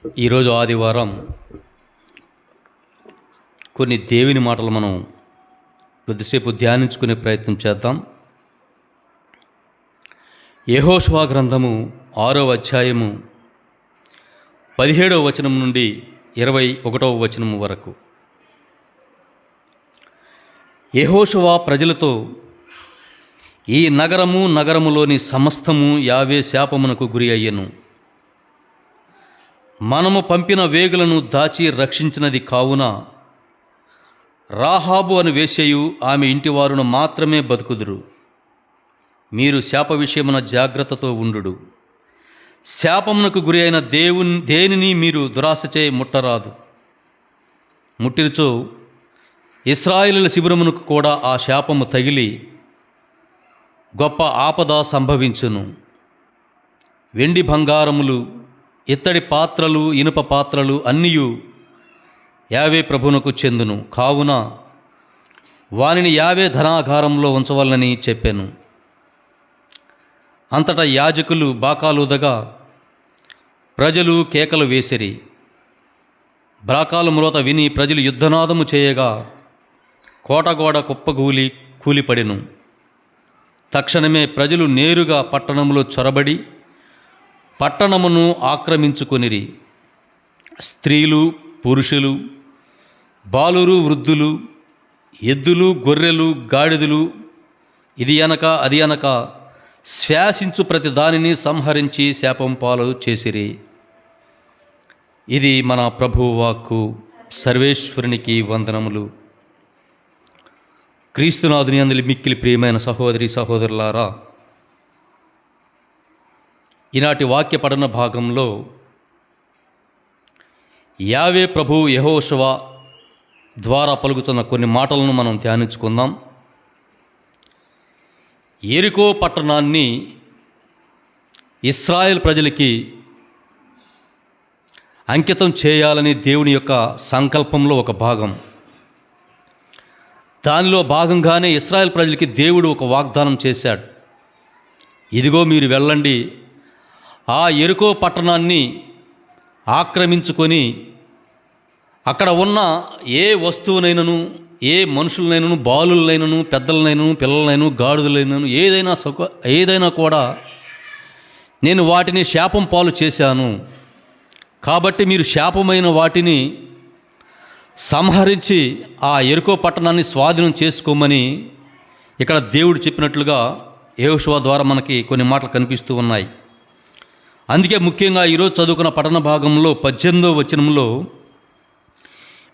ఈరోజు ఆదివారం కొన్ని దేవుని మాటలు మనం కొద్దిసేపు ధ్యానించుకునే ప్రయత్నం చేద్దాం. యెహోషువ గ్రంథము 6వ అధ్యాయము 17వ వచనం నుండి 21వ వచనం వరకు. యెహోషువ ప్రజలతో, ఈ నగరములోని సమస్తము యావే శాపమునకు గురి అయ్యెను. మనము పంపిన వేగులను దాచి రక్షించినది కావున రాహాబు అను వేశ్యయు ఆమె ఇంటివారును మాత్రమే బతుకుదురు. మీరు శాప విషయమున జాగ్రత్తతో ఉండుడు. శాపమునకు గురి అయిన దేనిని మీరు దురాశచే ముట్టరాదు. ముట్టిరుచో ఇశ్రాయేలుల శిబిరమునకు కూడా ఆ శాపము తగిలి గొప్ప ఆపద సంభవించును. వెండి బంగారములు, ఇత్తడి పాత్రలు, ఇనుప పాత్రలు అన్నియు యావే ప్రభునకు చెందును. కావున వానిని యావే ధనాగారంలో ఉంచవలనని చెప్పాను. అంతటా యాజకులు బాకాలుదగా ప్రజలు కేకలు వేసిరి. బ్రాకాలు మ్రోత విని ప్రజలు యుద్ధనాదము చేయగా కోటగోడ కుప్పగూలి కూలిపడెను. తక్షణమే ప్రజలు నేరుగా పట్టణంలో చొరబడి పట్టణమును ఆక్రమించుకొనిరి. స్త్రీలు, పురుషులు, బాలురు, వృద్ధులు, ఎద్దులు, గొర్రెలు, గాడిదలు, ఇది అనక అది అనక శ్వాసించు ప్రతి దానిని సంహరించి శాపం పాలు చేసిరి. ఇది మన ప్రభువు వాక్కు. సర్వేశ్వరునికి వందనములు. క్రీస్తునాథుని యందు మిక్కిలి ప్రియమైన సహోదరి సహోదరులారా, ఈనాటి వాక్య పఠన భాగంలో యావే ప్రభు యెహోషువ ద్వారా పలుకుతున్న కొన్ని మాటలను మనం ధ్యానించుకుందాం. యెరికో పట్టణాన్ని ఇశ్రాయేల్ ప్రజలకి అంకితం చేయాలని దేవుని యొక్క సంకల్పంలో ఒక భాగం. దానిలో భాగంగానే ఇశ్రాయేల్ ప్రజలకి దేవుడు ఒక వాగ్దానం చేశాడు. ఇదిగో మీరు వెళ్ళండి, ఆ యెరికో పట్టణాన్ని ఆక్రమించుకొని అక్కడ ఉన్న ఏ వస్తువునైనను, ఏ మనుషులనైనను, బాలులనైనను, పెద్దలనైనను, పిల్లలనైనను, గాడిదలైనను, ఏదైనా కూడా నేను వాటిని శాపం పాలు చేశాను. కాబట్టి మీరు శాపమైన వాటిని సంహరించి ఆ యెరికో పట్టణాన్ని స్వాధీనం చేసుకోమని ఇక్కడ దేవుడు చెప్పినట్లుగా యెహోషువ ద్వారా మనకి కొన్ని మాటలు కనిపిస్తూ ఉన్నాయి. అందుకే ముఖ్యంగా ఈరోజు చదువుకున్న పఠన భాగంలో 18వ వచనంలో,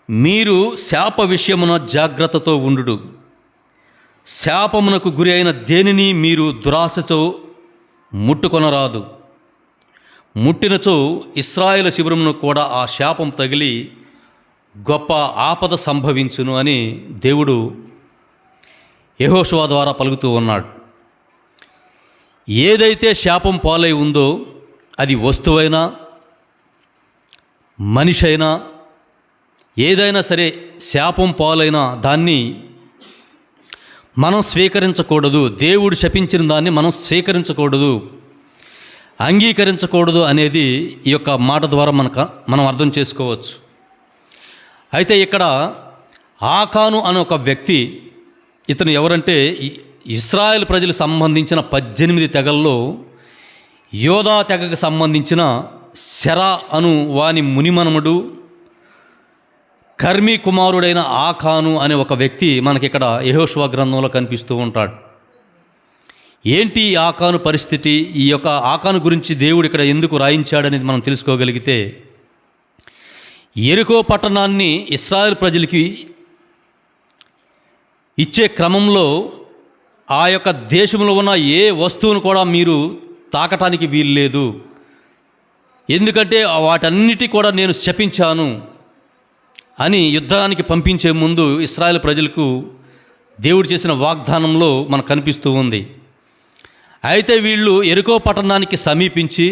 మీరు శాప విషయమున జాగ్రత్తతో ఉండుడు. శాపమునకు గురి అయిన దేనిని మీరు దురాశతో ముట్టుకొనరాదు. ముట్టినచో ఇశ్రాయేలు శిబిరమునకు కూడా ఆ శాపం తగిలి గొప్ప ఆపద సంభవించును అని దేవుడు యెహోషువ ద్వారా పలుకుతూ ఉన్నాడు. ఏదైతే శాపం పాలై ఉందో, అది వస్తువైనా, మనిషి అయినా, ఏదైనా సరే శాపం పాలైన దాన్ని మనం స్వీకరించకూడదు. దేవుడు శపించిన దాన్ని మనం స్వీకరించకూడదు, అంగీకరించకూడదు అనేది ఈ యొక్క మాట ద్వారా మనం అర్థం చేసుకోవచ్చు. అయితే ఇక్కడ ఆకాను అనే ఒక వ్యక్తి, ఇతను ఎవరంటే ఇశ్రాయేల్ ప్రజలకు సంబంధించిన 18 తెగల్లో యోధా తెగకు సంబంధించిన శరా అను వాని మునిమనముడు, కర్మీ కుమారుడైన ఆకాను అనే ఒక వ్యక్తి మనకిక్కడ యెహోషువ గ్రంథంలో కనిపిస్తూ ఉంటాడు. ఏంటి ఆకాను పరిస్థితి? ఈ యొక్క ఆకాను గురించి దేవుడు ఇక్కడ ఎందుకు రాయించాడనేది మనం తెలుసుకోగలిగితే, యెరికో పట్టణాన్ని ఇశ్రాయేల్ ప్రజలకి ఇచ్చే క్రమంలో ఆ యొక్క దేశంలో ఉన్న ఏ వస్తువును కూడా మీరు తాకటానికి వీల్లేదు. ఎందుకంటే వాటన్నిటి కూడా నేను శపించాను అని యుద్ధానికి పంపించే ముందు ఇశ్రాయేల్ ప్రజలకు దేవుడు చేసిన వాగ్దానంలో మనకు కనిపిస్తూ ఉంది. అయితే వీళ్ళు యెరికో పట్టణానికి సమీపించి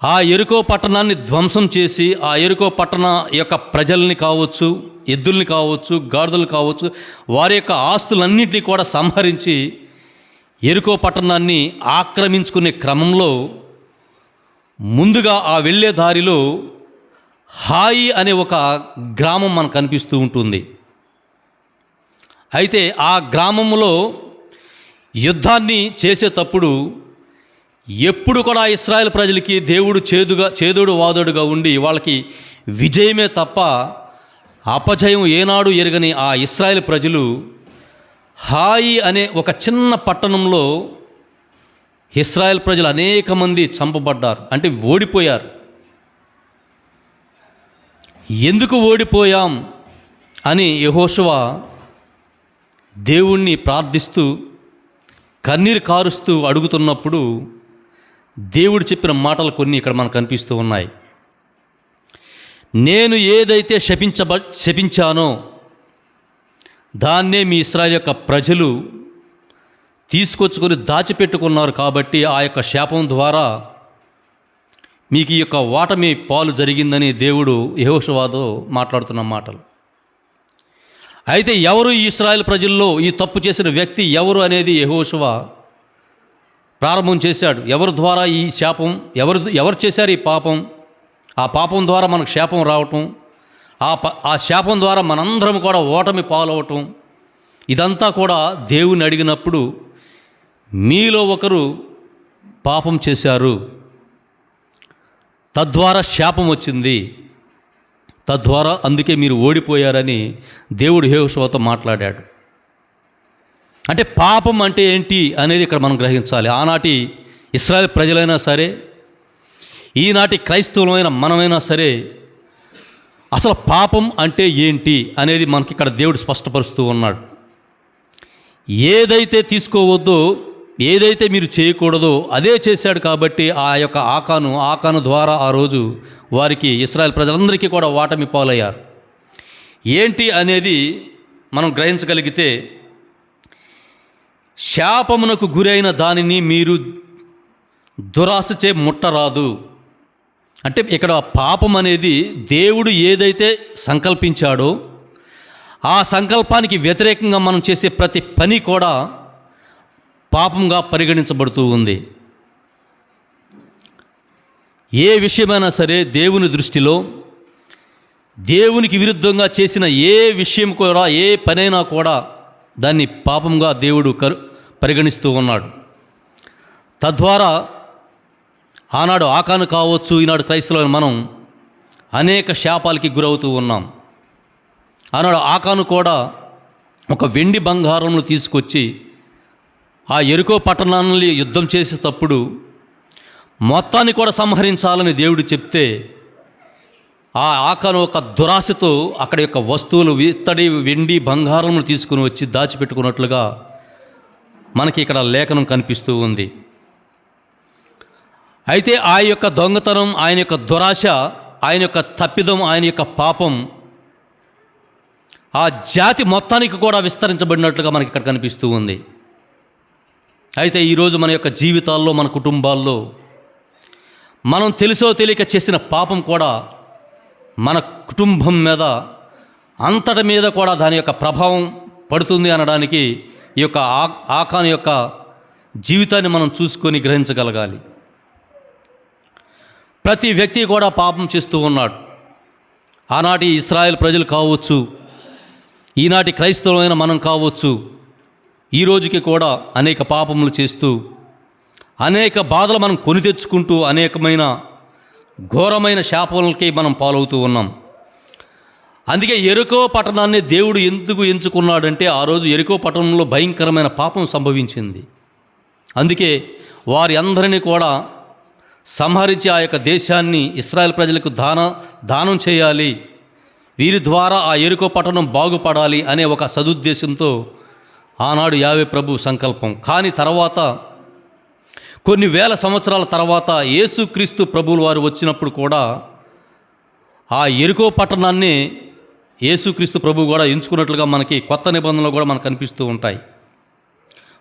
ఆ యెరికో పట్టణాన్ని ధ్వంసం చేసి, ఆ యెరికో పట్టణ యొక్క ప్రజల్ని కావచ్చు, ఎద్దుల్ని కావచ్చు, గాడిదలు కావచ్చు, వారి యొక్క ఆస్తులన్నింటినీ కూడా సంహరించి యెరికో పట్టణాన్ని ఆక్రమించుకునే క్రమంలో ముందుగా ఆ వెళ్ళే దారిలో హాయి అనే ఒక గ్రామం మనకు కనిపిస్తూ ఉంటుంది. అయితే ఆ గ్రామంలో యుద్ధాన్ని చేసేటప్పుడు ఎప్పుడు కూడా ఇశ్రాయేల్ ప్రజలకి దేవుడు చేదోడు వాదోడుగా ఉండి వాళ్ళకి విజయమే తప్ప అపజయం ఏనాడు ఎరగని ఆ ఇశ్రాయేల్ ప్రజలు హాయి అనే ఒక చిన్న పట్టణంలో ఇశ్రాయేల్ ప్రజలు అనేక మంది చంపబడ్డారు, అంటే ఓడిపోయారు. ఎందుకు ఓడిపోయాం అని యెహోషువ దేవుణ్ణి ప్రార్థిస్తూ కన్నీరు కారుస్తూ అడుగుతున్నప్పుడు దేవుడు చెప్పిన మాటలు కొన్ని ఇక్కడ మనకు కనిపిస్తూ ఉన్నాయి. నేను ఏదైతే శపించానో దాన్నే మీ ఇశ్రాయేలు యొక్క ప్రజలు తీసుకొచ్చుకొని దాచిపెట్టుకున్నారు, కాబట్టి ఆ యొక్క శాపం ద్వారా మీకు ఈ యొక్క ఓటమి పాలు జరిగిందని దేవుడు యెహోషువతో మాట్లాడుతున్న మాటలు. అయితే ఎవరు ఈ ఇశ్రాయేల్ ప్రజల్లో ఈ తప్పు చేసిన వ్యక్తి ఎవరు అనేది యెహోషువ ప్రారంభం చేశాడు. ఎవరి ద్వారా ఈ శాపం, ఎవరు చేశారు ఈ పాపం, ఆ పాపం ద్వారా మనకు శాపం రావటం, ఆ శాపం ద్వారా మనందరం కూడా ఓటమి పాలవటం, ఇదంతా కూడా దేవుని అడిగినప్పుడు మీలో ఒకరు పాపం చేశారు, తద్వారా శాపం వచ్చింది, తద్వారా అందుకే మీరు ఓడిపోయారని దేవుడు యెహోషువతో మాట్లాడాడు. అంటే పాపం అంటే ఏంటి అనేది ఇక్కడ మనం గ్రహించాలి. ఆనాటి ఇశ్రాయేల్ ప్రజలైనా సరే, ఈనాటి క్రైస్తవులమైన మనమైనా సరే, అసలు పాపం అంటే ఏంటి అనేది మనకి ఇక్కడ దేవుడు స్పష్టపరుస్తూ ఉన్నాడు. ఏదైతే తీసుకోవద్దో, ఏదైతే మీరు చేయకూడదో అదే చేశాడు. కాబట్టి ఆ యొక్క ఆకాను ద్వారా ఆ రోజు వారికి ఇశ్రాయేల్ ప్రజలందరికీ కూడా ఓటమి పాలయ్యారు. ఏంటి అనేది మనం గ్రహించగలిగితే, శాపమునకు గురైన దానిని మీరు దురాశచే ముట్టరాదు. అంటే ఇక్కడ పాపం అనేది దేవుడు ఏదైతే సంకల్పించాడో ఆ సంకల్పానికి వ్యతిరేకంగా మనం చేసే ప్రతి పని కూడా పాపంగా పరిగణించబడుతూ ఉంది. ఏ విషయమైనా సరే దేవుని దృష్టిలో దేవునికి విరుద్ధంగా చేసిన ఏ విషయం కూడా, ఏ పనైనా కూడా దాన్ని పాపంగా దేవుడు పరిగణిస్తూ ఉన్నాడు. తద్వారా ఆనాడు ఆకాను కావచ్చు, ఈనాడు క్రైస్తవులైన మనం అనేక శాపాలకి గురవుతూ ఉన్నాం. ఆనాడు ఆకాను కూడా ఒక వెండి బంగారంను తీసుకొచ్చి ఆ యెరికో పట్టణాన్ని యుద్ధం చేసేటప్పుడు మొత్తాన్ని కూడా సంహరించాలని దేవుడు చెప్తే, ఆ ఆకాను ఒక దురాశతో అక్కడ యొక్క వస్తువులు, ఇత్తడి వెండి బంగారమును తీసుకుని వచ్చి దాచిపెట్టుకున్నట్లుగా మనకి ఇక్కడ లేఖనం కనిపిస్తూ ఉంది. అయితే ఆ యొక్క దొంగతనం, ఆయన యొక్క దురాశ, ఆయన యొక్క తప్పిదం, ఆయన యొక్క పాపం ఆ జాతి మొత్తానికి కూడా విస్తరించబడినట్లుగా మనకి ఇక్కడ కనిపిస్తూ ఉంది. అయితే ఈరోజు మన యొక్క జీవితాల్లో, మన కుటుంబాల్లో మనం తెలుసో తెలియక చేసిన పాపం కూడా మన కుటుంబం మీద, అంతటి మీద కూడా దాని యొక్క ప్రభావం పడుతుంది అనడానికి ఈ యొక్క ఆకాను యొక్క జీవితాన్ని మనం చూసుకొని గ్రహించగలగాలి. ప్రతి వ్యక్తి కూడా పాపం చేస్తూ ఉన్నాడు. ఆనాటి ఇశ్రాయేల్ ప్రజలు కావచ్చు, ఈనాటి క్రైస్తవులైన మనం కావచ్చు, ఈ రోజుకి కూడా అనేక పాపములు చేస్తూ అనేక బాధలు మనం కొని తెచ్చుకుంటూ అనేకమైన ఘోరమైన శాపాలకి మనం పాలవుతూ ఉన్నాం. అందుకే యెరికో పట్టణాన్ని దేవుడు ఎందుకు ఎంచుకున్నాడంటే, ఆ రోజు యెరికో పట్టణంలో భయంకరమైన పాపం సంభవించింది. అందుకే వారి అందరినీ కూడా సంహరించి ఆ యొక్క దేశాన్ని ఇశ్రాయేల్ ప్రజలకు దానం చేయాలి, వీరి ద్వారా ఆ యెరికో పట్టణం బాగుపడాలి అనే ఒక సదుద్దేశంతో ఆనాడు యావే ప్రభు సంకల్పం. కానీ తర్వాత కొన్ని వేల సంవత్సరాల తర్వాత యేసుక్రీస్తు ప్రభువుల వారు వచ్చినప్పుడు కూడా ఆ యెరికో పట్టణాన్ని యేసుక్రీస్తు ప్రభువు కూడా ఎంచుకున్నట్లుగా మనకి కొత్త నిబంధనలు కూడా మనకు కనిపిస్తూ ఉంటాయి.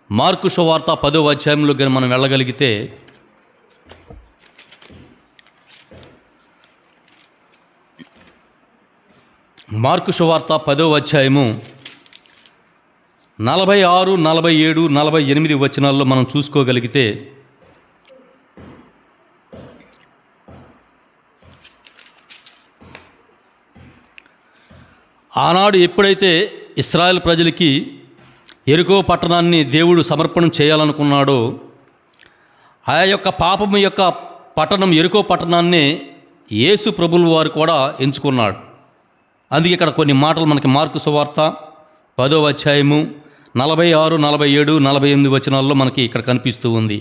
మార్కు సువార్త 10వ అధ్యాయంలో కానీ మనం వెళ్ళగలిగితే, మార్కు సువార్త 10వ అధ్యాయము 46, 47, 48 వచనాల్లో మనం చూసుకోగలిగితే, ఆనాడు ఎప్పుడైతే ఇశ్రాయేల్ ప్రజలకి యెరికో పట్టణాన్ని దేవుడు సమర్పణం చేయాలనుకున్నాడో, ఆ యొక్క పాపము యొక్క పట్టణం యెరికో పట్టణాన్నే యేసు ప్రభువుల వారు కూడా ఎంచుకున్నాడు. అందుకే ఇక్కడ కొన్ని మాటలు మనకి మార్కు సువార్త 10వ అధ్యాయము 46, 47, 48 వచనాల్లో మనకి ఇక్కడ కనిపిస్తూ ఉంది.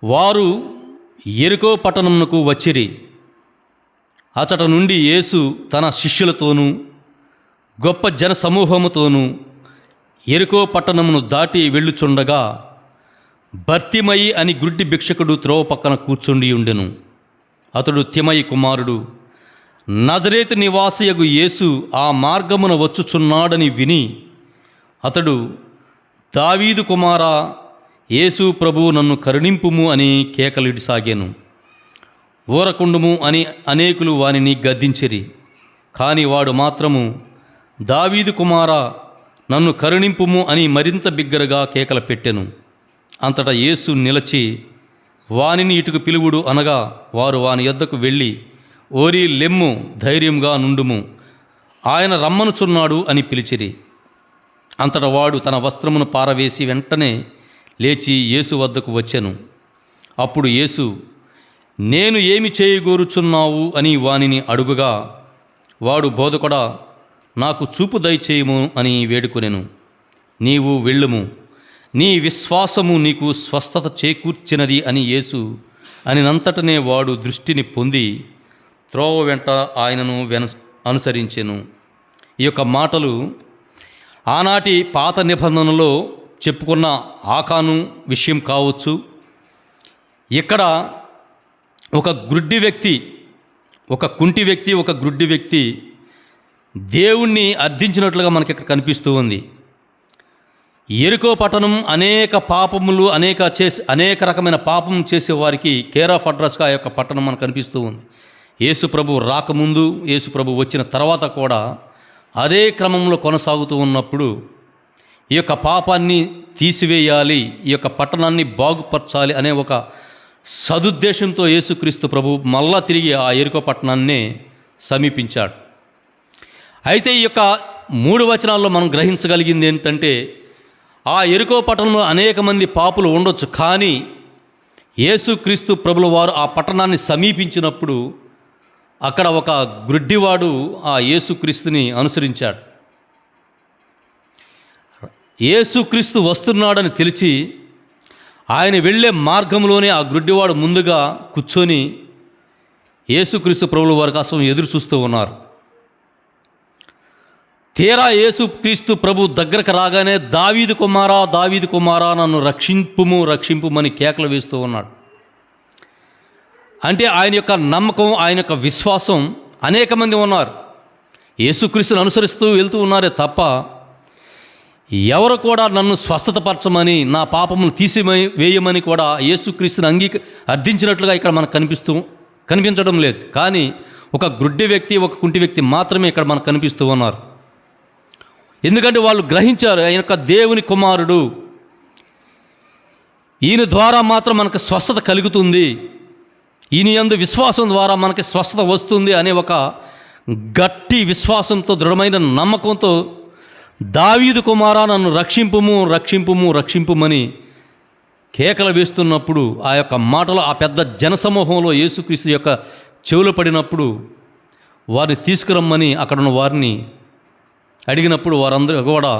వారు యెరికో పట్టణమునకు వచ్చిరి. అచట నుండి యేసు తన శిష్యులతోనూ గొప్ప జన సమూహముతోనూ యెరికో పట్టణమును దాటి వెళ్ళుచుండగా బర్తిమయి అని గుడ్డి భిక్షకుడు త్రోవ పక్కన కూర్చుండి ఉండెను. అతడు తిమయి కుమారుడు. నజరేతు నివాసియగు యేసు ఆ మార్గమున వచ్చుచున్నాడని విని అతడు, దావీదు కుమారా, యేసు ప్రభు నన్ను కరుణింపుము అని కేకలిడిసాగాను. ఊరకుండుము అని అనేకులు వానిని గద్దించిరి. కాని వాడు మాత్రము, దావీదు కుమారా, నన్ను కరుణింపుము అని మరింత బిగ్గరగా కేకలు పెట్టెను. అంతటా యేసు నిలచి, వానిని ఇటుకు పిలువుడు అనగా వారు వాని యొద్దకు వెళ్ళి, ఓరి లెమ్ము, ధైర్యంగా నుండుము, ఆయన రమ్మనుచున్నాడు అని పిలిచిరి. అంతటా వాడు తన వస్త్రమును పారవేసి వెంటనే లేచి యేసు వద్దకు వచ్చెను. అప్పుడు యేసు, నేను ఏమి చేయగోరుచున్నావు అని వానిని అడుగుగా, వాడు, బోధకుడా, నాకు చూపు దయచేయము అని వేడుకొనెను. నీవు వెళ్ళుము, నీ విశ్వాసము నీకు స్వస్థత చేకూర్చినది అని యేసు అనినంతటనే వాడు దృష్టిని పొంది త్రోవ వెంట ఆయనను అనుసరించెను. ఈ యొక్క మాటలు ఆనాటి పాత నిబంధనలో చెప్పుకున్న ఆకాను విషయం కావచ్చు. ఇక్కడ ఒక గుడ్డి వ్యక్తి, ఒక కుంటి వ్యక్తి, ఒక గుడ్డి వ్యక్తి దేవుణ్ణి అర్థించినట్లుగా మనకి ఇక్కడ కనిపిస్తూ ఉంది. యెరికో పట్టణం అనేక పాపములు అనేక రకమైన పాపం చేసే వారికి కేర్ ఆఫ్ అడ్రస్గా ఆ యొక్క పట్టణం మనకు కనిపిస్తూ ఉంది. యేసు ప్రభు రాకముందు, యేసు ప్రభు వచ్చిన తర్వాత కూడా అదే క్రమంలో కొనసాగుతూ ఉన్నప్పుడు ఈ యొక్క పాపాన్ని తీసివేయాలి, ఈ యొక్క పట్టణాన్ని బాగుపరచాలి అనే ఒక సదుద్దేశంతో యేసుక్రీస్తు ప్రభు మళ్ళా తిరిగి ఆ యెరికో పట్టణాన్నే సమీపించాడు. అయితే ఈ యొక్క 3 వచనాల్లో మనం గ్రహించగలిగింది ఏంటంటే, ఆ యెరికో పట్టణంలో అనేక మంది పాపులు ఉండొచ్చు, కానీ యేసుక్రీస్తు ప్రభుల వారు ఆ పట్టణాన్ని సమీపించినప్పుడు అక్కడ ఒక గ్రుడ్డివాడు ఆ యేసుక్రీస్తుని అనుసరించాడు. యేసుక్రీస్తు వస్తున్నాడని తెలిసి ఆయన వెళ్ళే మార్గంలోనే ఆ గ్రుడ్డివాడు ముందుగా కూర్చొని యేసుక్రీస్తు ప్రభుల వారి కోసం ఎదురు చూస్తూ ఉన్నారు. తీరా యేసుక్రీస్తు ప్రభు దగ్గరకు రాగానే, దావీదు కుమారా, దావీదు కుమారా, నన్ను రక్షింపుము, రక్షింపుమని కేకలు వేస్తూ ఉన్నాడు. అంటే ఆయన యొక్క నమ్మకం, ఆయన యొక్క విశ్వాసం అనేక మంది ఉన్నారు, యేసుక్రీస్తుని అనుసరిస్తూ వెళ్తూ ఉన్నారే తప్ప ఎవరు కూడా నన్ను స్వస్థతపరచమని, నా పాపమును తీసివేయమని కూడా యేసుక్రీస్తుని అర్థించినట్లుగా ఇక్కడ మనకు కనిపించడం లేదు. కానీ ఒక గుడ్డి వ్యక్తి, ఒక కుంటి వ్యక్తి మాత్రమే ఇక్కడ మనకు కనిపిస్తూ ఉన్నారు. ఎందుకంటే వాళ్ళు గ్రహించారు, ఆయన యొక్క దేవుని కుమారుడు, ఈయన ద్వారా మాత్రం మనకు స్వస్థత కలుగుతుంది, ఈయన యందు విశ్వాసం ద్వారా మనకి స్వస్థత వస్తుంది అనే ఒక గట్టి విశ్వాసంతో, దృఢమైన నమ్మకంతో, దావీదు కుమారా, నన్ను రక్షింపుము, రక్షింపుము, రక్షింపుమని కేకలు వేస్తున్నప్పుడు ఆ యొక్క మాటలు ఆ పెద్ద జనసమూహంలో యేసుక్రీస్తు యొక్క చెవులు పడినప్పుడు వారిని తీసుకురమ్మని అక్కడున్న వారిని అడిగినప్పుడు వారందరూ కూడా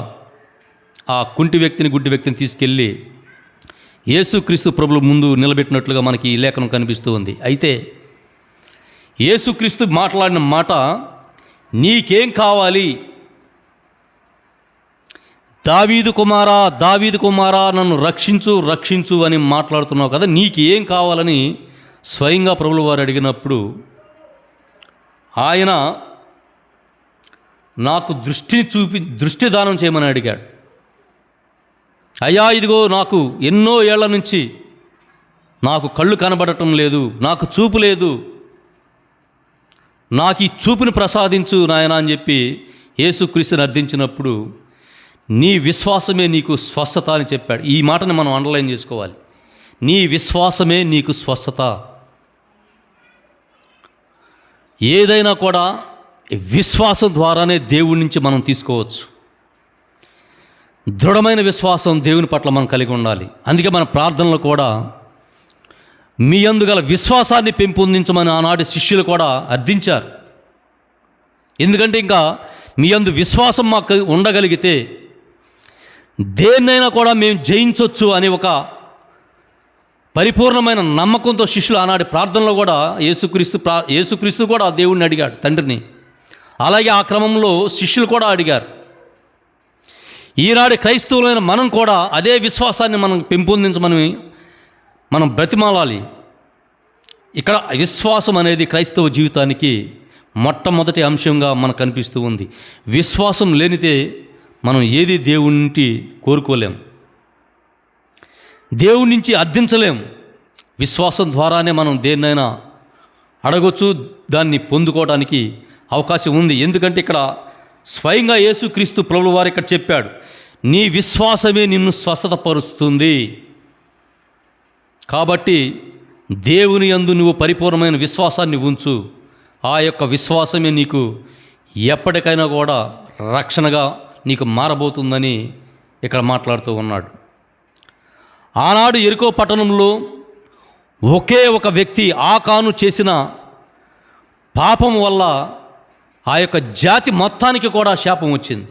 ఆ కుంటి వ్యక్తిని, గుడ్డి వ్యక్తిని తీసుకెళ్ళి యేసుక్రీస్తు ప్రభువు ముందు నిలబెట్టినట్లుగా మనకి ఈ లేఖనం కనిపిస్తూ ఉంది. అయితే యేసుక్రీస్తు మాట్లాడిన మాట, నీకేం కావాలి, దావీదు కుమారా, దావీదు కుమారా, నన్ను రక్షించు, రక్షించు అని మాట్లాడుతున్నావు కదా, నీకు ఏం కావాలని స్వయంగా ప్రభువుల వారు అడిగినప్పుడు ఆయన నాకు దృష్టి దానం చేయమని అడిగాడు. అయ్యా, ఇదిగో నాకు ఎన్నో ఏళ్ల నుంచి నాకు కళ్ళు కనబడటం లేదు, నాకు చూపు లేదు, నాకు ఈ చూపుని ప్రసాదించు నాయనా అని చెప్పి యేసుక్రీస్తుని అర్థించినప్పుడు, నీ విశ్వాసమే నీకు స్వస్థత అని చెప్పాడు. ఈ మాటని మనం అండర్లైన్ చేసుకోవాలి. నీ విశ్వాసమే నీకు స్వస్థత. ఏదైనా కూడా ఈ విశ్వాసం ద్వారానే దేవుడి నుంచి మనం తీసుకోవచ్చు. దృఢమైన విశ్వాసం దేవుని పట్ల మనం కలిగి ఉండాలి. అందుకే మన ప్రార్థనలు కూడా మీ యందు గల విశ్వాసాన్ని పెంపొందించమని ఆనాటి శిష్యులు కూడా అర్థించారు. ఎందుకంటే ఇంకా మీ యందు విశ్వాసం మాకు ఉండగలిగితే దేన్నైనా కూడా మేము జయించవచ్చు అనే ఒక పరిపూర్ణమైన నమ్మకంతో శిష్యులు ఆనాటి ప్రార్థనలో కూడా యేసుక్రీస్తు కూడా దేవుడిని అడిగాడు, తండ్రిని. అలాగే ఆ క్రమంలో శిష్యులు కూడా అడిగారు. ఈనాడు క్రైస్తవులైన మనం కూడా అదే విశ్వాసాన్ని మనం పెంపొందించమని మనం బ్రతిమాలాలి. ఇక్కడ విశ్వాసం అనేది క్రైస్తవ జీవితానికి మొట్టమొదటి అంశంగా మనకు కనిపిస్తూ ఉంది. విశ్వాసం లేనిదే మనం ఏది దేవుడి నుండి కోరుకోలేం, దేవుడి నుంచి అర్థించలేం. విశ్వాసం ద్వారానే మనం దేన్నైనా అడగొచ్చు, దాన్ని పొందుకోవడానికి అవకాశం ఉంది. ఎందుకంటే ఇక్కడ స్వయంగా యేసుక్రీస్తు ప్రభువు వారు ఇక్కడ చెప్పాడు, నీ విశ్వాసమే నిన్ను స్వస్థతపరుస్తుంది. కాబట్టి దేవుని యందు నువ్వు పరిపూర్ణమైన విశ్వాసాన్ని ఉంచు. ఆ యొక్క విశ్వాసమే నీకు ఎప్పటికైనా కూడా రక్షణగా నీకు మారబోతుందని ఇక్కడ మాట్లాడుతూ ఉన్నాడు. ఆనాడు యెరికో పట్టణంలో ఒకే ఒక వ్యక్తి ఆకాను చేసిన పాపం వల్ల ఆ యొక్క జాతి మొత్తానికి కూడా శాపం వచ్చింది.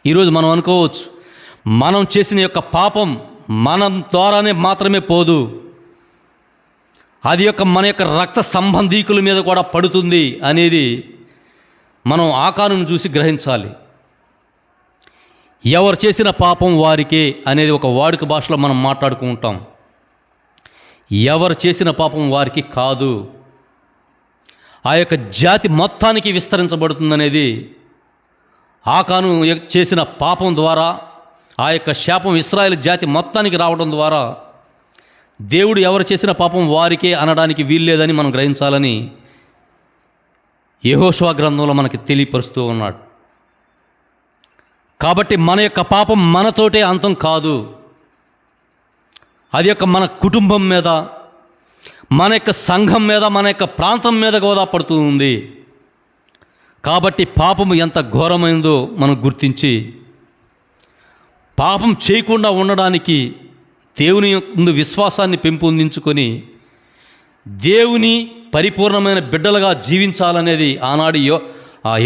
ఈరోజు మనం అనుకోవచ్చు, మనం చేసిన యొక్క పాపం మన ద్వారానే మాత్రమే పోదు, అది మన యొక్క రక్త సంబంధీకుల మీద కూడా పడుతుంది అనేది మనం ఆకానును చూసి గ్రహించాలి. ఎవరు చేసిన పాపం వారికే అనేది ఒక వాడుక భాషలో మనం మాట్లాడుకుంటాం. ఎవరు చేసిన పాపం వారికి కాదు, ఆ యొక్క జాతి మొత్తానికి విస్తరించబడుతుందనేది ఆకాను చేసిన పాపం ద్వారా ఆ యొక్క శాపం ఇశ్రాయేలు జాతి మొత్తానికి రావడం ద్వారా దేవుడు ఎవరు చేసిన పాపం వారికే అనడానికి వీల్లేదని మనం గ్రహించాలని యెహోషువ గ్రంథంలో మనకి తెలియపరుస్తూ ఉన్నాడు. కాబట్టి మన యొక్క పాపం మనతోటే అంతం కాదు, అది మన కుటుంబం మీద, మన యొక్క సంఘం మీద, మన యొక్క ప్రాంతం మీద కూడా పడుతూ ఉంది. కాబట్టి పాపం ఎంత ఘోరమైందో మనం గుర్తించి పాపం చేయకుండా ఉండడానికి దేవుని యందు విశ్వాసాన్ని పెంపొందించుకొని దేవుని పరిపూర్ణమైన బిడ్డలుగా జీవించాలనేది ఆనాడు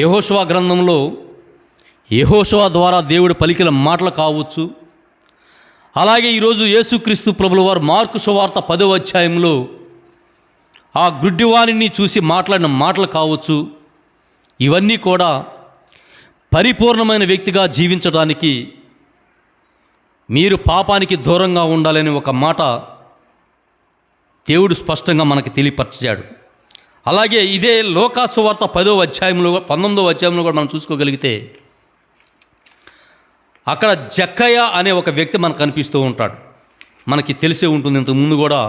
యెహోషువ గ్రంథంలో యెహోషువ ద్వారా దేవుడు పలికిన మాటలు కావచ్చు. అలాగే ఈరోజు యేసుక్రీస్తు ప్రభుల వారు మార్కు సువార్త 10వ అధ్యాయంలో ఆ గుడ్డివాణిని చూసి మాట్లాడిన మాటలు కావచ్చు. ఇవన్నీ కూడా పరిపూర్ణమైన వ్యక్తిగా జీవించడానికి మీరు పాపానికి దూరంగా ఉండాలని ఒక మాట దేవుడు స్పష్టంగా మనకి తెలియపరిచాడు. అలాగే ఇదే లూకా సువార్త 10వ అధ్యాయంలో 19వ అధ్యాయంలో కూడా మనం చూసుకోగలిగితే అక్కడ జక్కయ్య అనే ఒక వ్యక్తి మనకు కనిపిస్తూ ఉంటాడు. మనకి తెలిసే ఉంటుంది, ఇంతకు ముందు కూడా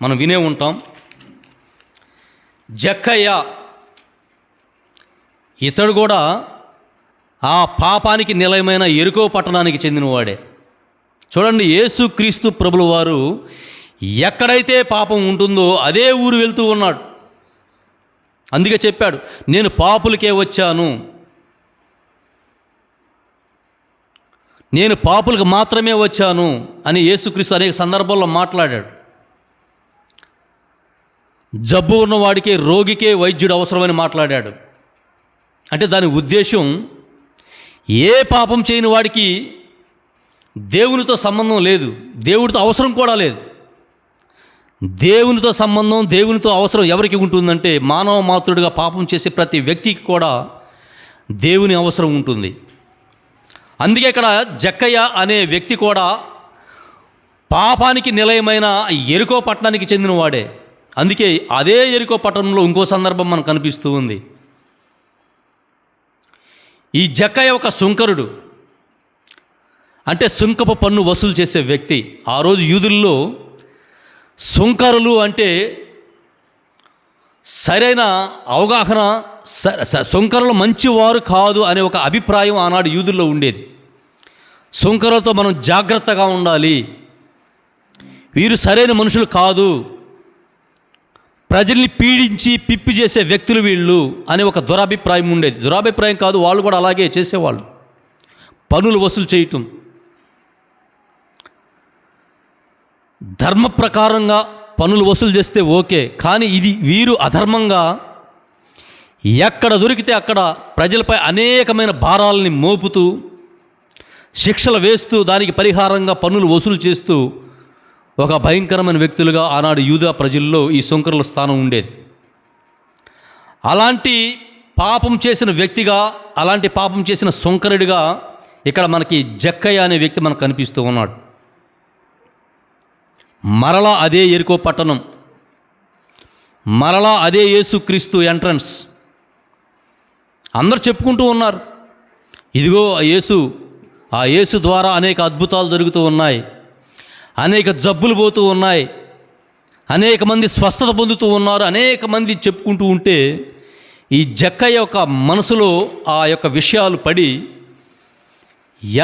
మనం వినే ఉంటాం. జక్కయ్య ఇతడు కూడా ఆ పాపానికి నిలయమైన యెరికో పట్టణానికి చెందినవాడే. చూడండి, యేసుక్రీస్తు ప్రభుల వారు ఎక్కడైతే పాపం ఉంటుందో అదే ఊరు వెళ్తూ ఉన్నాడు. అందుకే చెప్పాడు, నేను పాపులకే వచ్చాను, నేను పాపులకు మాత్రమే వచ్చాను అని యేసుక్రీస్తు అనేక సందర్భాల్లో మాట్లాడాడు. జబ్బు ఉన్నవాడికే, రోగికే వైద్యుడు అవసరమని మాట్లాడాడు. అంటే దాని ఉద్దేశం, ఏ పాపం చేయని వాడికి దేవునితో సంబంధం లేదు, దేవుడితో అవసరం కూడా లేదు. దేవునితో సంబంధం, దేవునితో అవసరం ఎవరికి ఉంటుందంటే మానవ మాతృడిగా పాపం చేసే ప్రతి వ్యక్తికి కూడా దేవుని అవసరం ఉంటుంది. అందుకే ఇక్కడ జక్కయ్య అనే వ్యక్తి కూడా పాపానికి నిలయమైన యెరికో పట్టణానికి చెందినవాడే. అందుకే అదే యెరికో పట్టణంలో ఇంకో సందర్భం మనకు కనిపిస్తూ ఉంది. ఈ జక్కయ్య ఒక సుంకరుడు, అంటే సుంకపు పన్ను వసూలు చేసే వ్యక్తి. ఆ రోజు యూదుల్లో సుంకరులు అంటే సరైన అవగాహన, సుంకరులు మంచివారు కాదు అనే ఒక అభిప్రాయం ఆనాడు యూదుల్లో ఉండేది. సుంకరులతో మనం జాగ్రత్తగా ఉండాలి, వీరు సరైన మనుషులు కాదు, ప్రజల్ని పీడించి పిప్పి చేసే వ్యక్తులు వీళ్ళు అనే ఒక దురాభిప్రాయం ఉండేది. దురాభిప్రాయం కాదు, వాళ్ళు కూడా అలాగే చేసేవాళ్ళు. పన్నులు వసూలు చేయటం, ధర్మ ప్రకారంగా పన్నులు వసూలు చేస్తే ఓకే, కానీ ఇది వీరు అధర్మంగా ఎక్కడ దొరికితే అక్కడ ప్రజలపై అనేకమైన భారాలని మోపుతూ, శిక్షలు వేస్తూ, దానికి పరిహారంగా పన్నులు వసూలు చేస్తూ ఒక భయంకరమైన వ్యక్తులుగా ఆనాడు యూదా ప్రజల్లో ఈ సుంకరుల స్థానం ఉండేది. అలాంటి పాపం చేసిన వ్యక్తిగా, అలాంటి పాపం చేసిన సుంకరుడిగా ఇక్కడ మనకి జక్కయ్య అనే వ్యక్తి మనకు కనిపిస్తూ ఉన్నాడు. మరలా అదే యెరికో పట్టణం, మరలా అదే యేసుక్రీస్తు ఎంట్రన్స్. అందరూ చెప్పుకుంటూ ఉన్నారు, ఇదిగో ఆ యేసు ద్వారా అనేక అద్భుతాలు జరుగుతూ ఉన్నాయి, అనేక జబ్బులు పోతూ ఉన్నాయి, అనేక మంది స్వస్థత పొందుతూ ఉన్నారు, అనేక మంది చెప్పుకుంటూ ఉంటే ఈ జక్కయ్య యొక్క మనసులో ఆ యొక్క విషయాలు పడి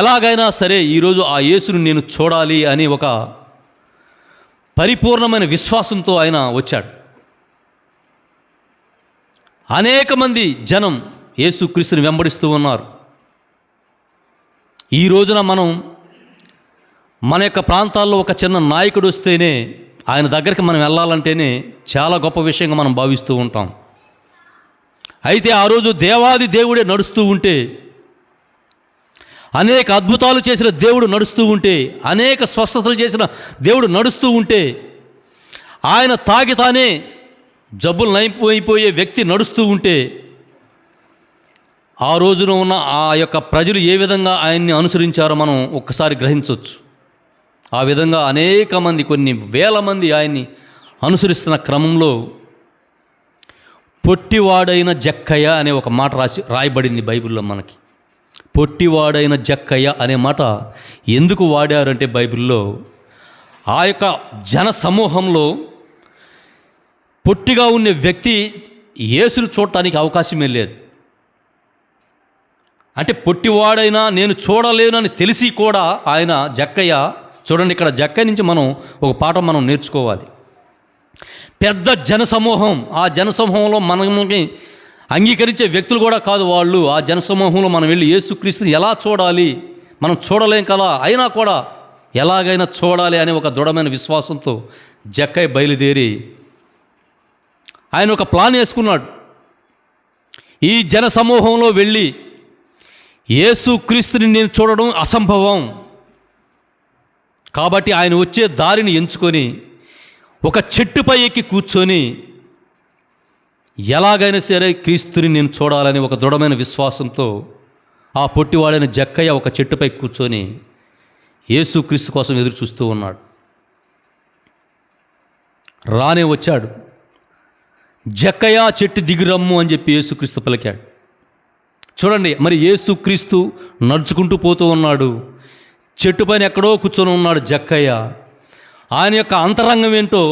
ఎలాగైనా సరే ఈరోజు ఆ యేసుని నేను చూడాలి అని ఒక పరిపూర్ణమైన విశ్వాసంతో ఆయన వచ్చాడు. అనేక మంది జనం యేసుక్రీస్తుని వెంబడిస్తూ ఉన్నారు. ఈ రోజున మన యొక్క ప్రాంతాల్లో ఒక చిన్న నాయకుడు వస్తేనే, ఆయన దగ్గరికి మనం వెళ్ళాలంటేనే చాలా గొప్ప విషయంగా మనం భావిస్తూ ఉంటాం. అయితే ఆ రోజు దేవాది దేవుడే నడుస్తూ ఉంటే, అనేక అద్భుతాలు చేసిన దేవుడు నడుస్తూ ఉంటే, అనేక స్వస్థతలు చేసిన దేవుడు నడుస్తూ ఉంటే, ఆయన తాగితానే జబ్బులు నయమైపోయే వ్యక్తి నడుస్తూ ఉంటే, ఆ రోజున ఉన్న ఆ యొక్క ప్రజలు ఏ విధంగా ఆయన్ని అనుసరించారో మనం ఒక్కసారి గ్రహించవచ్చు. ఆ విధంగా అనేక మంది, కొన్ని వేల మంది ఆయన్ని అనుసరిస్తున్న క్రమంలో పొట్టివాడైన జక్కయ్య అనే ఒక మాట రాయబడింది బైబిల్లో మనకి. పొట్టివాడైన జక్కయ్య అనే మాట ఎందుకు వాడారంటే, బైబిల్లో ఆ యొక్క జన సమూహంలో పొట్టిగా ఉండే వ్యక్తి యేసును చూడటానికి అవకాశమే లేదు. అంటే పొట్టివాడైనా నేను చూడలేను అని తెలిసి కూడా ఆయన జక్కయ్య, చూడండి ఇక్కడ జక్కయ్య నుంచి మనం ఒక పాఠం మనం నేర్చుకోవాలి. పెద్ద జనసమూహం, ఆ జనసమూహంలో మనకి అంగీకరించే వ్యక్తులు కూడా కాదు వాళ్ళు. ఆ జనసమూహంలో మనం వెళ్ళి యేసుక్రీస్తుని ఎలా చూడాలి, మనం చూడలేం కదా, అయినా కూడా ఎలాగైనా చూడాలి అనే ఒక దృఢమైన విశ్వాసంతో జక్కయ్య బయలుదేరి ఆయన ఒక ప్లాన్ వేసుకున్నాడు. ఈ జనసమూహంలో వెళ్ళి యేసుక్రీస్తుని నేను చూడడం అసంభవం కాబట్టి ఆయన వచ్చే దారిని ఎంచుకొని ఒక చెట్టుపై ఎక్కి కూర్చొని ఎలాగైనా సరే క్రీస్తుని నేను చూడాలని ఒక దృఢమైన విశ్వాసంతో ఆ పొట్టివాడైన జక్కయ్య ఒక చెట్టుపై కూర్చొని యేసుక్రీస్తు కోసం ఎదురు చూస్తూ ఉన్నాడు. రానే వచ్చాడు. జక్కయ్య చెట్టు దిగిరమ్ము అని చెప్పి యేసుక్రీస్తు పలికాడు. చూడండి, మరి యేసుక్రీస్తు నడుచుకుంటూ పోతూ ఉన్నాడు, చెట్టు పైన ఎక్కడో కూర్చొని ఉన్నాడు జక్కయ్య. ఆయన యొక్క అంతరంగం ఏంటో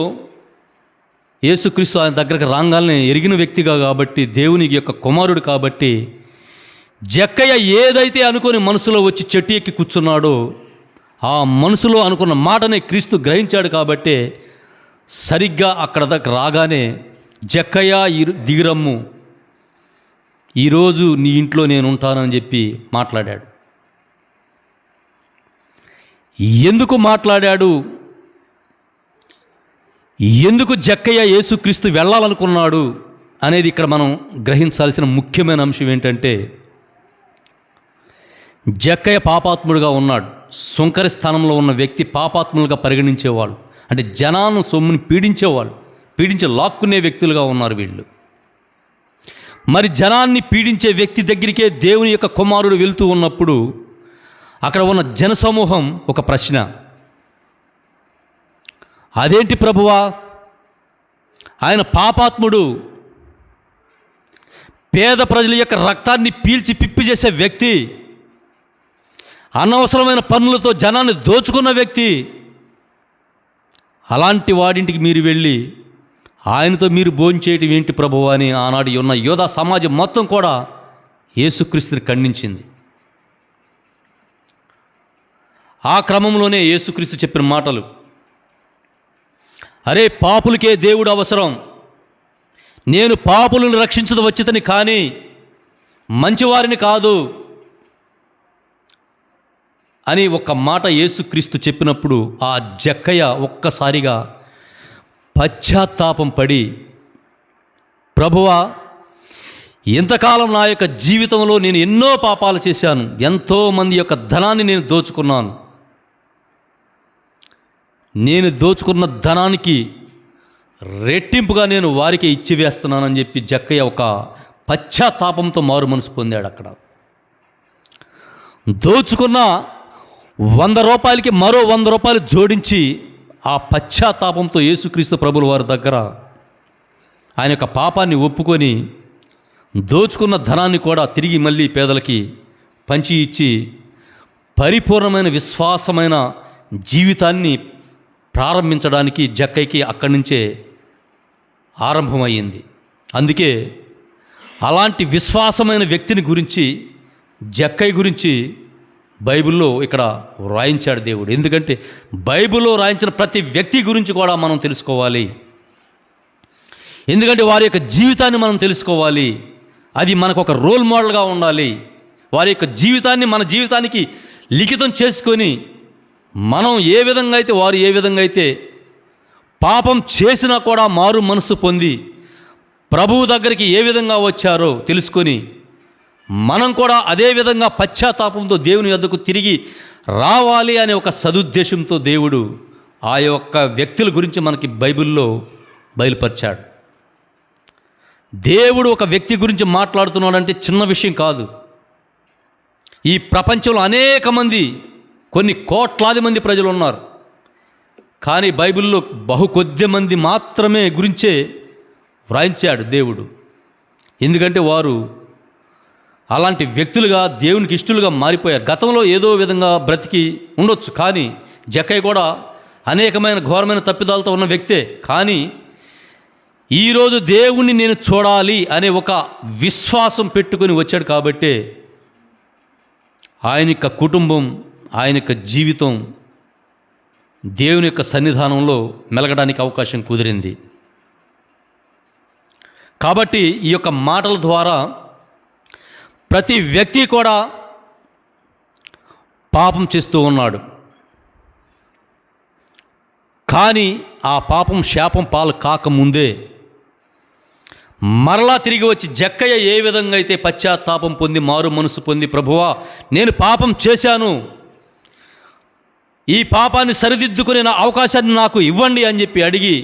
యేసుక్రీస్తు ఆయన దగ్గరకు రాగానే ఎరిగిన వ్యక్తిగా కాబట్టి, దేవుని యొక్క కుమారుడు కాబట్టి, జక్కయ్య ఏదైతే అనుకొని మనసులో వచ్చి చెట్టు ఎక్కి కూర్చున్నాడో ఆ మనసులో అనుకున్న మాటనే క్రీస్తు గ్రహించాడు కాబట్టి, సరిగ్గా అక్కడ దగ్గర రాగానే జక్కయ్య దిగిరమ్ము, ఈరోజు నీ ఇంట్లో నేను ఉంటానని చెప్పి మాట్లాడాడు. ఎందుకు మాట్లాడాడు, ఎందుకు జక్కయ్య యేసుక్రీస్తు వెళ్ళాలనుకున్నాడు అనేది ఇక్కడ మనం గ్రహించాల్సిన ముఖ్యమైన అంశం ఏంటంటే, జక్కయ్య పాపాత్ముడిగా ఉన్నాడు. సుంకరి స్థానంలో ఉన్న వ్యక్తి పాపాత్ములుగా పరిగణించేవాళ్ళు, అంటే జనాన్ని సొమ్ముని పీడించి లాక్కునే వ్యక్తులుగా ఉన్నారు వీళ్ళు. మరి జనాన్ని పీడించే వ్యక్తి దగ్గరికే దేవుని యొక్క కుమారుడు వెళ్తూ ఉన్నప్పుడు అక్కడ ఉన్న జనసమూహం ఒక ప్రశ్న, అదేంటి ప్రభువా, ఆయన పాపాత్ముడు, పేద ప్రజల యొక్క రక్తాన్ని పీల్చి పిప్పి చేసే వ్యక్తి, అనవసరమైన పనులతో జనాన్ని దోచుకున్న వ్యక్తి, అలాంటి వాడింటికి మీరు వెళ్ళి ఆయనతో మీరు భోంచేయటం ఏంటి ప్రభువా అని ఆనాడు ఉన్న యోధా సమాజం మొత్తం కూడా యేసుక్రీస్తుని ఖండించింది. ఆ క్రమంలోనే యేసుక్రీస్తు చెప్పిన మాటలు, అరే పాపులకే దేవుడు అవసరం, నేను పాపులను రక్షించదు వచ్చితని కానీ మంచివారిని కాదు అని ఒక మాట యేసుక్రీస్తు చెప్పినప్పుడు ఆ జక్కయ్య ఒక్కసారిగా పశ్చాత్తాపం పడి, ప్రభువా, ఇంతకాలం నా యొక్క జీవితంలో నేను ఎన్నో పాపాలు చేశాను, ఎంతోమంది యొక్క ధనాన్ని నేను దోచుకున్నాను, నేను దోచుకున్న ధనానికి రెట్టింపుగా నేను వారికి ఇచ్చివేస్తున్నానని చెప్పి జక్కయ్య ఒక పశ్చాత్తాపంతో మారు మనసు పొందాడు. అక్కడ దోచుకున్న 100 రూపాయలకి మరో 100 రూపాయలు జోడించి ఆ పశ్చాత్తాపంతో యేసుక్రీస్తు ప్రభుల వారి దగ్గర ఆయన యొక్క పాపాన్ని ఒప్పుకొని దోచుకున్న ధనాన్ని కూడా తిరిగి మళ్ళీ పేదలకి పంచి ఇచ్చి పరిపూర్ణమైన విశ్వాసమైన జీవితాన్ని ప్రారంభించడానికి జక్కయ్యకి అక్కడి నుంచే ఆరంభమయ్యింది. అందుకే అలాంటి విశ్వాసమైన వ్యక్తిని గురించి, జక్కయ్య గురించి బైబిల్లో ఇక్కడ రాయించాడు దేవుడు. ఎందుకంటే బైబిల్లో రాయించిన ప్రతి వ్యక్తి గురించి కూడా మనం తెలుసుకోవాలి. ఎందుకంటే వారి యొక్క జీవితాన్ని మనం తెలుసుకోవాలి. అది మనకు ఒక రోల్ మోడల్గా ఉండాలి. వారి యొక్క జీవితాన్ని మన జీవితానికి లిఖితం చేసుకొని మనం ఏ విధంగా అయితే, వారు ఏ విధంగా అయితే పాపం చేసినా కూడా మారు మనసు పొంది ప్రభువు దగ్గరికి ఏ విధంగా వచ్చారో తెలుసుకొని మనం కూడా అదే విధంగా పశ్చాత్తాపంతో దేవుని యొద్దకు తిరిగి రావాలి అనే ఒక సదుద్దేశంతో దేవుడు ఆ యొక్క వ్యక్తుల గురించి మనకి బైబిల్లో బయలుపరిచాడు. దేవుడు ఒక వ్యక్తి గురించి మాట్లాడుతున్నాడంటే చిన్న విషయం కాదు. ఈ ప్రపంచంలో అనేక మంది, కొన్ని కోట్లాది మంది ప్రజలు ఉన్నారు. కానీ బైబిల్లో బహు కొద్ది మంది మాత్రమే గురించే వ్రాయించాడు దేవుడు. ఎందుకంటే వారు అలాంటి వ్యక్తులుగా దేవునికి ఇష్టలుగా మారిపోయారు. గతంలో ఏదో విధంగా బ్రతికి ఉండొచ్చు, కానీ జక్కయ్య కూడా అనేకమైన ఘోరమైన తప్పిదాలతో ఉన్న వ్యక్తే. కానీ ఈరోజు దేవుణ్ణి నేను చూడాలి అనే ఒక విశ్వాసం పెట్టుకొని వచ్చాడు కాబట్టే ఆయన యొక్క కుటుంబం, ఆయన యొక్క జీవితం దేవుని యొక్క సన్నిధానంలో మెలగడానికి అవకాశం కుదిరింది. కాబట్టి ఈ యొక్క మాటల ద్వారా ప్రతి వ్యక్తి కూడా పాపం చేస్తూ ఉన్నాడు. కానీ ఆ పాపం శాపం పాలు కాకముందే మరలా తిరిగి వచ్చి జక్కయ్య ఏ విధంగా అయితే పశ్చాత్తాపం పొంది మారు మనసు పొంది, ప్రభువా, నేను పాపం చేశాను, ఈ పాపాన్ని సరిదిద్దుకునే నా అవకాశాన్ని నాకు ఇవ్వండి అని చెప్పి అడిగి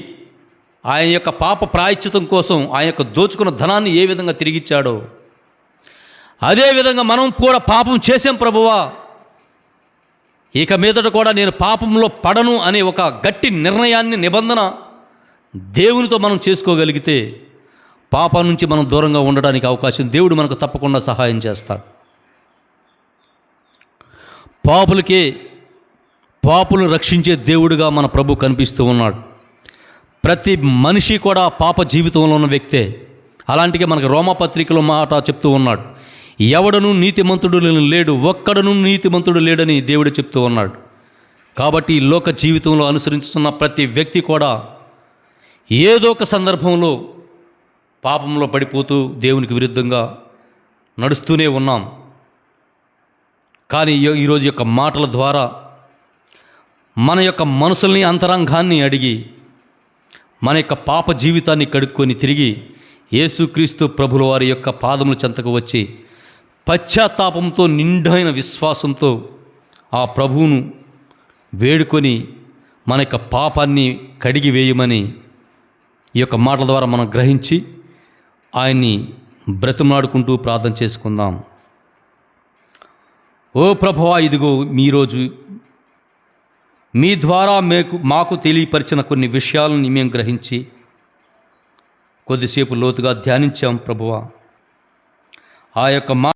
ఆయన యొక్క పాప ప్రాయశ్చితం కోసం ఆయన యొక్క దోచుకున్న ధనాన్ని ఏ విధంగా తిరిగిచ్చాడో అదేవిధంగా మనం కూడా పాపం చేసాం ప్రభువా, ఇక మీదట కూడా నేను పాపంలో పడను అనే ఒక గట్టి నిర్ణయాన్ని, నిబంధన దేవునితో మనం చేసుకోగలిగితే పాపం నుంచి మనం దూరంగా ఉండడానికి అవకాశం దేవుడు మనకు తప్పకుండా సహాయం చేస్తాడు. పాపులను రక్షించే దేవుడిగా మన ప్రభు కనిపిస్తూ ఉన్నాడు. ప్రతి మనిషి కూడా పాప జీవితంలో ఉన్న వ్యక్తే. అలాంటికే మనకు రోమపత్రికలో మాట చెప్తూ ఉన్నాడు, ఎవడను నీతిమంతుడు లేడు, ఒక్కడను నీతిమంతుడు లేడని దేవుడు చెప్తూ ఉన్నాడు. కాబట్టి ఈ లోక జీవితంలో అనుసరిస్తున్న ప్రతి వ్యక్తి కూడా ఏదో ఒక సందర్భంలో పాపంలో పడిపోతూ దేవునికి విరుద్ధంగా నడుస్తూనే ఉన్నాం. కానీ ఈరోజు యొక్క మాటల ద్వారా మన యొక్క మనసుల్ని, అంతరంగాన్ని అడిగి మన యొక్క పాప జీవితాన్ని కడుక్కొని తిరిగి యేసుక్రీస్తు ప్రభుల వారి యొక్క పాదముల చెంతకు వచ్చి పశ్చాత్తాపంతో నిండైన విశ్వాసంతో ఆ ప్రభువును వేడుకొని మన యొక్క పాపాన్ని కడిగి వేయమని ఈ యొక్క మాటల ద్వారా మనం గ్రహించి ఆయన్ని బ్రతిమాడుకుంటూ ప్రార్థన చేసుకుందాం. ఓ ప్రభువా, ఇదిగో ఈరోజు మీ ద్వారా మాకు తెలియపరిచిన కొన్ని విషయాలను మేము గ్రహించి కొద్దిసేపు లోతుగా ధ్యానించాం ప్రభువా. ఆ యొక్క